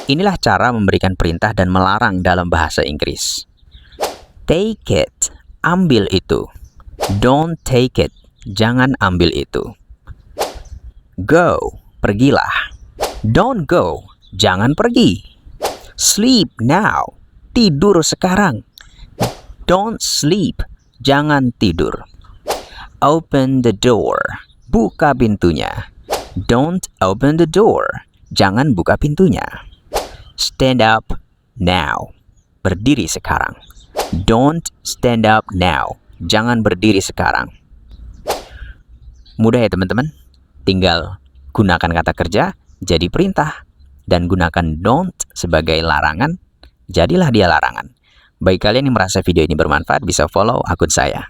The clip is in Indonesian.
Inilah cara memberikan perintah dan melarang dalam bahasa Inggris. Take it, ambil itu. Don't take it, jangan ambil itu. Go, pergilah. Don't go, jangan pergi. Sleep now, tidur sekarang. Don't sleep, jangan tidur. Open the door, buka pintunya. Don't open the door, jangan buka pintunya. Stand up now, berdiri sekarang. Don't stand up now, jangan berdiri sekarang. Mudah ya teman-teman, tinggal gunakan kata kerja jadi perintah dan gunakan don't sebagai larangan, jadilah dia larangan. Bagi kalian yang merasa video ini bermanfaat, bisa follow akun saya.